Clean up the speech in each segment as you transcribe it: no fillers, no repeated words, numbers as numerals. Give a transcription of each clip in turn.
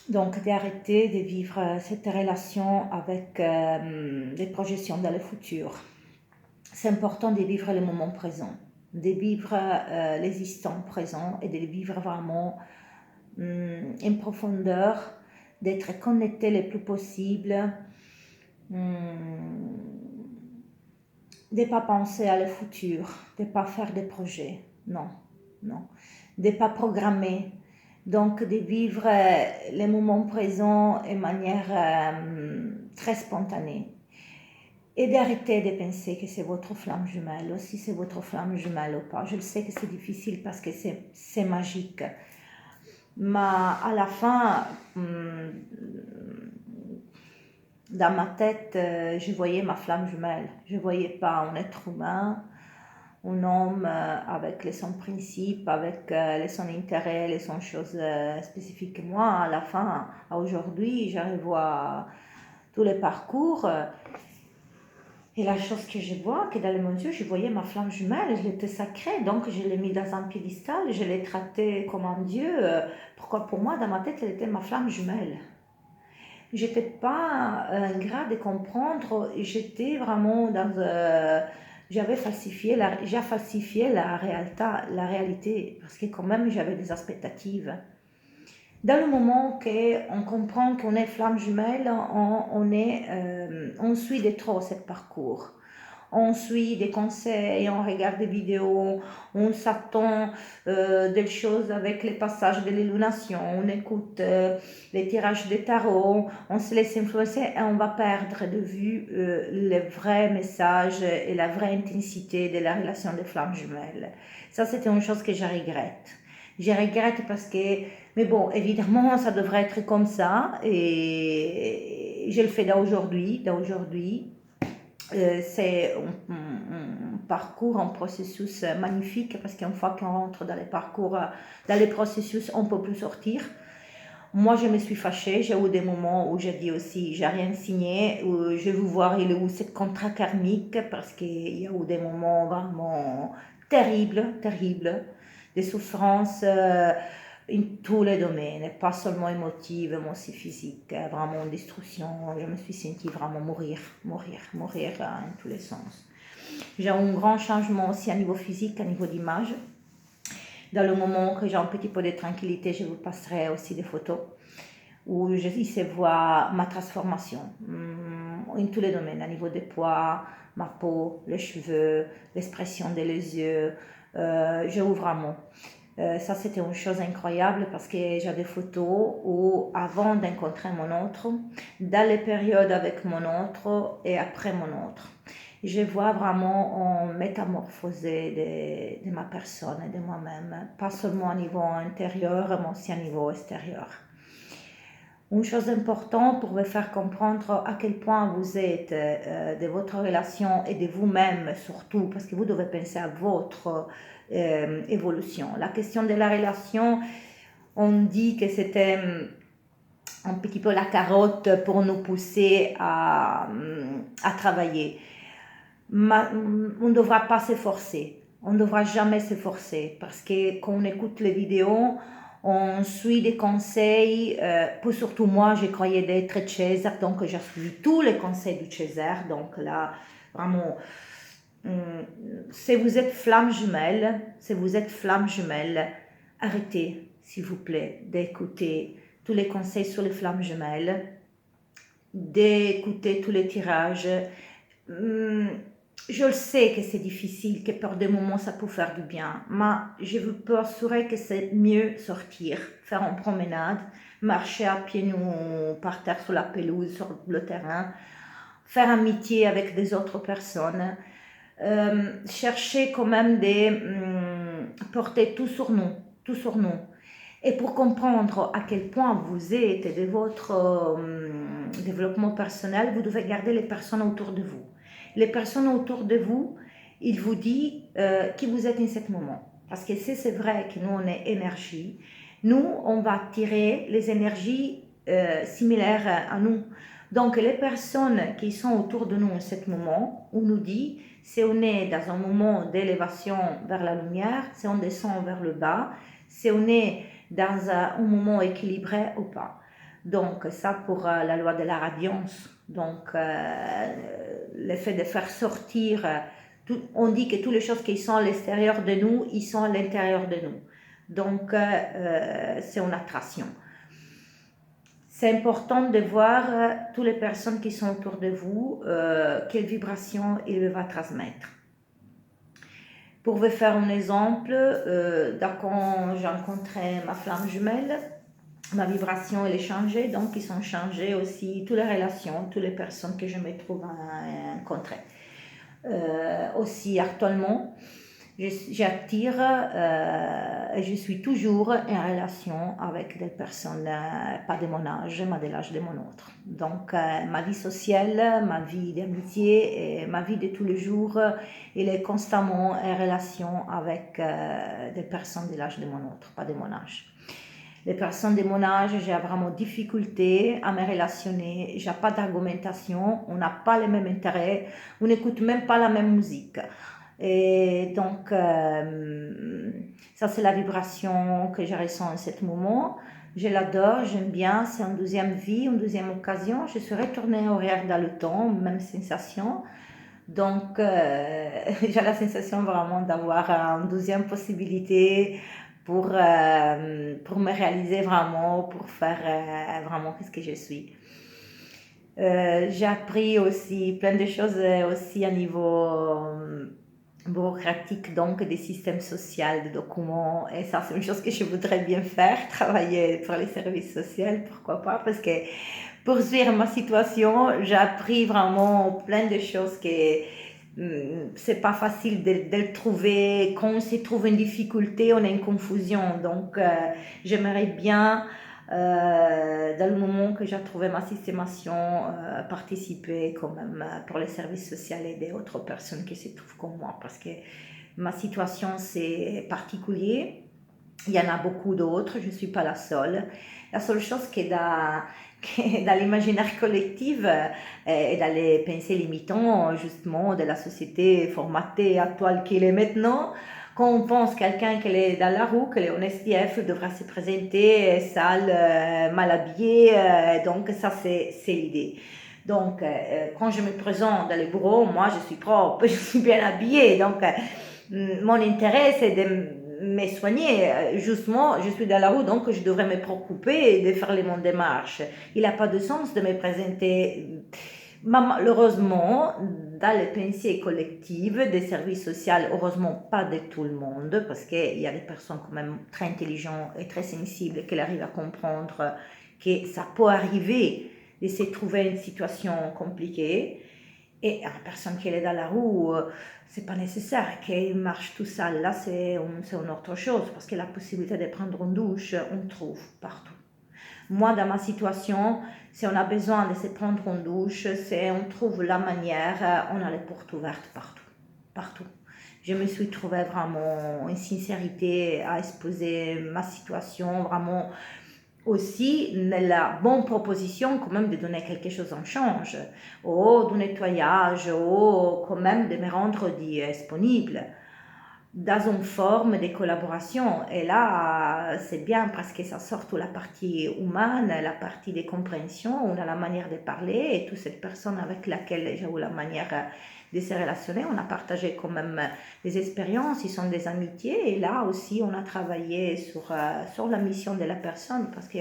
Donc, d'arrêter de vivre cette relation avec des projections dans le futur. C'est important de vivre le moment présent, de vivre l'existant présent et de le vivre vraiment en profondeur, d'être connecté le plus possible, de ne pas penser à le futur, de ne pas faire des projets, non, non, de ne pas programmer. Donc, de vivre les moments présents de manière très spontanée. Et d'arrêter de penser que c'est votre flamme jumelle, ou si c'est votre flamme jumelle ou pas. Je le sais que c'est difficile parce que c'est magique. Mais à la fin, dans ma tête, je voyais ma flamme jumelle. Je ne voyais pas un être humain, un homme avec son principe, avec son intérêt, son choses spécifiques. Moi, à la fin, aujourd'hui, j'arrive à tous les parcours. Et la chose que je vois, que dans les mon yeux, je voyais ma flamme jumelle, elle était sacrée, donc je l'ai mis dans un piédestal, je l'ai traitée comme un dieu. Pourquoi pour moi, dans ma tête, elle était ma flamme jumelle. J'étais pas grave de comprendre, j'étais vraiment dans... j'ai falsifié la réalité, parce que quand même j'avais des expectatives. Dans le moment qu'on comprend qu'on est flamme jumelle, on suit de trop ce parcours. On suit des conseils, on regarde des vidéos, on s'attend des choses avec les passages de l'illumination, on écoute les tirages des tarots, on se laisse influencer et on va perdre de vue le vrai message et la vraie intensité de la relation des flammes jumelles. Ça, c'était une chose que je regrette. Je regrette parce que, mais bon, évidemment, ça devrait être comme ça et je le fais d'aujourd'hui. C'est un parcours, un processus magnifique parce qu'une fois qu'on rentre dans les parcours, dans les processus, on ne peut plus sortir. Moi, je me suis fâchée. J'ai eu des moments où j'ai dit aussi, j'ai rien signé, où je veux voir il est où ce contrat karmique parce qu'il y a eu des moments vraiment terribles, des souffrances in tous les domaines, pas seulement émotives, mais aussi physiques, vraiment une destruction. Je me suis sentie vraiment mourir en tous les sens. J'ai eu un grand changement aussi à niveau physique, à niveau d'image. Dans le moment que j'ai un petit peu de tranquillité, je vous passerai aussi des photos où je se voit ma transformation in tous les domaines, à niveau des poids, ma peau, les cheveux, l'expression des yeux. Je vous vraiment. Ça, c'était une chose incroyable parce que j'ai des photos où, avant d'encontrer mon autre, dans les périodes avec mon autre et après mon autre, je vois vraiment en métamorphosé de ma personne et de moi-même, pas seulement au niveau intérieur, mais aussi au niveau extérieur. Une chose importante pour vous faire comprendre à quel point vous êtes de votre relation et de vous-même surtout, parce que vous devez penser à votre évolution. La question de la relation, on dit que c'était un petit peu la carotte pour nous pousser à travailler. On ne devra pas s'efforcer, on ne devra jamais s'efforcer, parce que quand on écoute les vidéos, on suit des conseils, pour surtout moi, je croyais d'être César, donc j'ai suivi tous les conseils du César, donc là, vraiment, si vous êtes flamme jumelle, arrêtez, s'il vous plaît, d'écouter tous les conseils sur les flammes jumelles, d'écouter tous les tirages. Je le sais que c'est difficile, que par des moments ça peut faire du bien, mais je vous peux assurer que c'est mieux sortir, faire une promenade, marcher à pieds nus par terre sur la pelouse, sur le terrain, faire amitié avec des autres personnes, chercher quand même de porter tout sur nous. Et pour comprendre à quel point vous êtes de votre développement personnel, vous devez garder les personnes autour de vous. Les personnes autour de vous, ils vous disent qui vous êtes en ce moment. Parce que c'est vrai que nous, on est énergie. Nous, on va attirer les énergies similaires à nous. Donc, les personnes qui sont autour de nous en ce moment, on nous dit, si on est dans un moment d'élévation vers la lumière, si on descend vers le bas, si on est dans un moment équilibré ou pas. Donc ça pour la loi de la radiance. Donc le fait de faire sortir, on dit que toutes les choses qui sont à l'extérieur de nous, ils sont à l'intérieur de nous. Donc c'est une attraction. C'est important de voir toutes les personnes qui sont autour de vous, quelle vibration il va transmettre. Pour vous faire un exemple, quand j'ai rencontré ma flamme jumelle, ma vibration elle est changée, donc ils sont changées aussi toutes les relations, toutes les personnes que je me trouve à rencontrer. Aussi actuellement, j'attire et je suis toujours en relation avec des personnes pas de mon âge, mais de l'âge de mon autre. Donc ma vie sociale, ma vie d'amitié et ma vie de tous les jours, elle est constamment en relation avec des personnes de l'âge de mon autre, pas de mon âge. Les personnes de mon âge, j'ai vraiment difficulté à me relationner, j'ai pas d'argumentation, on n'a pas les mêmes intérêts, on n'écoute même pas la même musique. Et donc, ça c'est la vibration que je ressens en ce moment. Je l'adore, j'aime bien, c'est une deuxième vie, une deuxième occasion. Je suis retournée au réel dans le temps, même sensation. Donc, j'ai la sensation vraiment d'avoir une deuxième possibilité pour me réaliser vraiment, pour faire vraiment ce que je suis. J'ai appris aussi plein de choses aussi à niveau bureaucratique, donc des systèmes sociaux, des documents, et ça c'est une chose que je voudrais bien faire, travailler pour les services sociaux, pourquoi pas, parce que pour suivre ma situation, j'ai appris vraiment plein de choses que c'est pas facile de trouver. Quand on se trouve une difficulté, on a une confusion. Donc, j'aimerais bien, dans le moment que j'ai trouvé ma systémation, participer quand même pour les services sociaux et des autres personnes qui se trouvent comme moi. Parce que ma situation, c'est particulier. Il y en a beaucoup d'autres, je ne suis pas la seule. La seule chose qui est dans l'imaginaire collectif et dans les pensées limitantes, justement, de la société formatée actuelle qu'il est maintenant, quand on pense quelqu'un qui est dans la rue, qui est en SDF, devra se présenter sale, mal habillé, donc ça c'est l'idée. Donc, quand je me présente dans les bureaux, moi je suis propre, je suis bien habillée, donc mon intérêt c'est de me soigner. Justement, je suis dans la rue, donc je devrais me préoccuper de faire les mon démarches. Il n'a pas de sens de me présenter. Malheureusement, dans les pensées collectives des services sociaux, heureusement pas de tout le monde, parce qu'il y a des personnes quand même très intelligentes et très sensibles qui arrivent à comprendre que ça peut arriver de se trouver une situation compliquée. Et la personne qui est dans la rue, c'est pas nécessaire qu'il marche tout seul. Là, c'est une autre chose, parce que la possibilité de prendre une douche, on trouve partout. Moi, dans ma situation, si on a besoin de se prendre une douche, on trouve la manière, on a les portes ouvertes partout. Partout. Je me suis trouvée vraiment en sincérité à exposer ma situation, vraiment aussi la bonne proposition quand même de donner quelque chose en change, ou du nettoyage, ou quand même de me rendre disponible dans une forme de collaboration. Et là, c'est bien parce que ça sort toute la partie humaine, la partie de compréhension, on a la manière de parler, et toute cette personne avec laquelle j'ai eu la manière de se relationner, on a partagé quand même des expériences, ils sont des amitiés, et là aussi on a travaillé sur la mission de la personne, parce que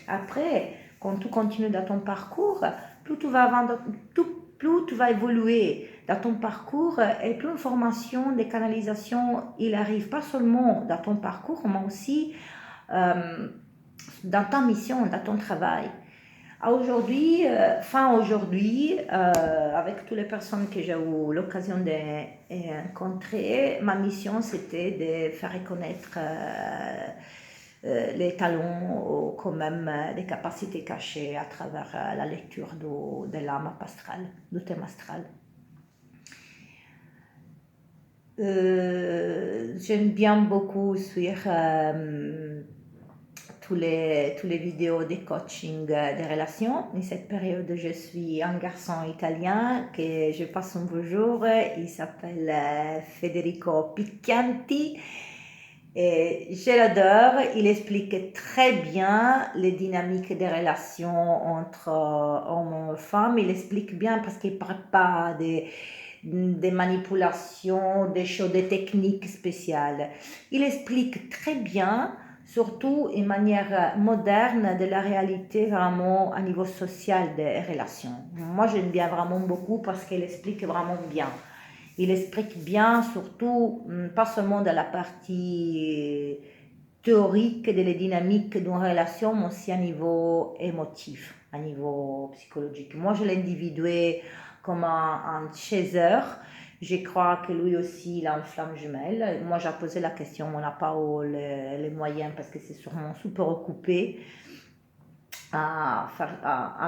après, quand tu continues dans ton parcours, plus tu vas évoluer dans ton parcours, et plus une formation de canalisation, il arrive pas seulement dans ton parcours, mais aussi dans ta mission, dans ton travail. Aujourd'hui, avec toutes les personnes que j'ai eu l'occasion de rencontrer, ma mission c'était de faire reconnaître les talents ou quand même des capacités cachées à travers la lecture de l'âme astrale, du thème astral. J'aime bien beaucoup suivre tous les vidéos de coaching des relations. En cette période, je suis un garçon italien que je passe un beau jour. Il s'appelle Federico Picchianti. Et je l'adore, il explique très bien les dynamiques des relations entre hommes et femmes. Il explique bien parce qu'il ne parle pas des manipulations, des choses, des techniques spéciales. Il explique très bien, surtout une manière moderne, de la réalité vraiment à niveau social des relations. Moi, j'aime bien vraiment beaucoup parce qu'il explique vraiment bien. Il explique bien, surtout, pas seulement dans la partie théorique de la dynamique d'une relation, mais aussi à niveau émotif, à niveau psychologique. Moi, je l'ai individué comme un chaser. Je crois que lui aussi, il a une flamme jumelle. Moi, j'ai posé la question, on n'a pas les moyens parce que c'est sûrement super occupé à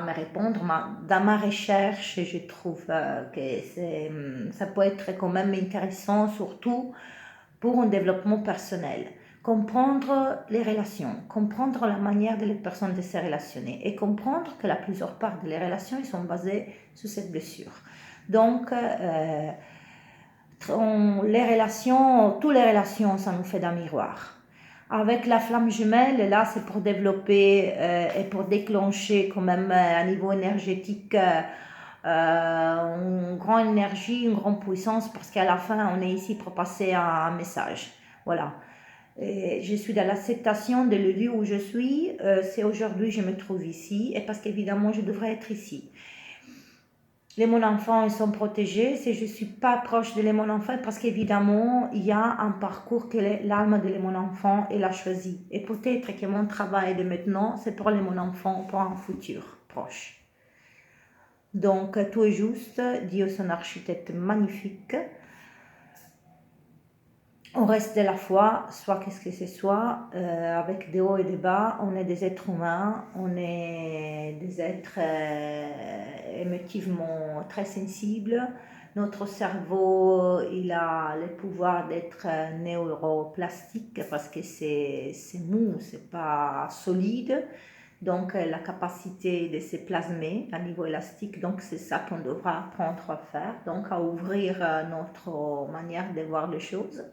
me répondre. Dans ma recherche, je trouve que ça peut être quand même intéressant, surtout pour un développement personnel. Comprendre les relations, comprendre la manière de les personnes de se relationner et comprendre que la plupart des relations ils sont basées sur cette blessure. Donc, les relations, toutes les relations, ça nous fait un miroir. Avec la flamme jumelle, là, c'est pour développer et pour déclencher quand même à niveau énergétique une grande énergie, une grande puissance, parce qu'à la fin, on est ici pour passer un message. Voilà. Et je suis dans l'acceptation de le lieu où je suis. C'est aujourd'hui je me trouve ici, et parce qu'évidemment, je devrais être ici. Les mon enfants ils sont protégés, si je ne suis pas proche de mon enfant, parce qu'évidemment, il y a un parcours que l'âme de mon enfant elle a choisi. Et peut-être que mon travail de maintenant, c'est pour mon enfant, pour un futur proche. Donc, tout est juste, Dieu est un architecte magnifique. On reste de la foi, soit qu'est-ce que ce soit, avec des hauts et des bas. On est des êtres humains, on est des êtres émotivement très sensibles. Notre cerveau, il a le pouvoir d'être neuroplastique parce que c'est mou, c'est pas solide. Donc, la capacité de se plasmer à niveau élastique, donc c'est ça qu'on devra apprendre à faire, donc à ouvrir notre manière de voir les choses.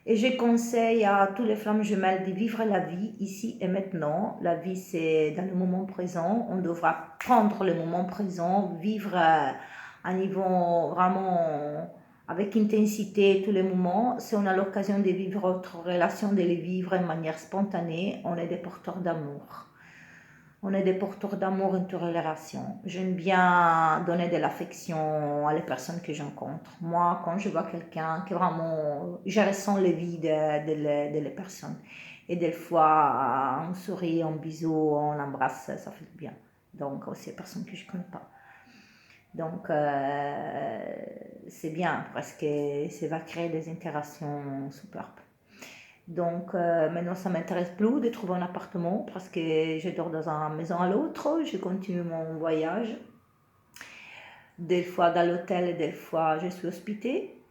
Et je conseille à tous les flammes jumelles de vivre la vie ici et maintenant. La vie, c'est dans le moment présent. On devra prendre le moment présent, vivre à niveau vraiment avec intensité tous les moments. Si on a l'occasion de vivre notre relation, de les vivre de manière spontanée, on est des porteurs d'amour. On est des porteurs d'amour entre les relations. J'aime bien donner de l'affection à les personnes que j'encontre. Moi, quand je vois quelqu'un qui vraiment, je ressens le vie de les personnes. Et des fois, on sourit, on bisou, on embrasse, ça fait bien. Donc, aussi les personnes que je ne connais pas. Donc, c'est bien parce que ça va créer des interactions superbes. Donc maintenant, ça ne m'intéresse plus de trouver un appartement parce que je dors dans une maison à l'autre, je continue mon voyage. Des fois dans l'hôtel, des fois je suis hospitée.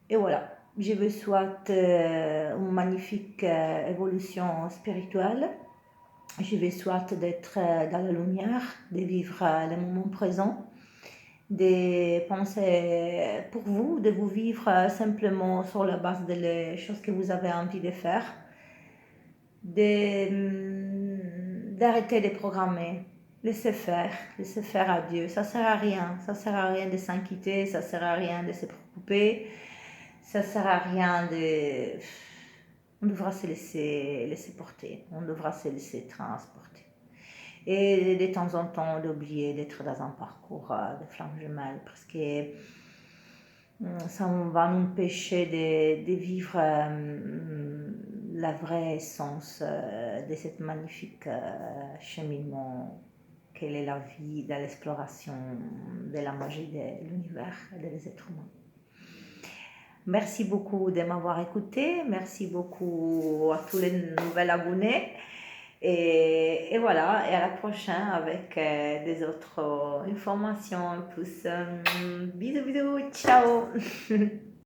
Et voilà, je vous souhaite une magnifique évolution spirituelle. Je vous souhaite d'être dans la lumière, de vivre le moment présent, de penser pour vous, de vous vivre simplement sur la base des choses que vous avez envie de faire, d'arrêter de programmer, laisser faire à Dieu. Ça sert à rien de s'inquiéter, ça sert à rien de se préoccuper, ça sert à rien de... On devra se laisser porter, on devra se laisser transporter. Et de temps en temps d'oublier d'être dans un parcours de flamme jumelle parce que ça va nous empêcher de vivre la vraie essence de cette magnifique cheminement qu'elle est la vie, de l'exploration de la magie de l'univers et des êtres humains. Merci beaucoup de m'avoir écouté, merci beaucoup à tous les nouveaux abonnés. Et voilà, et à la prochaine avec des autres informations. Tous, bisous, bisous, ciao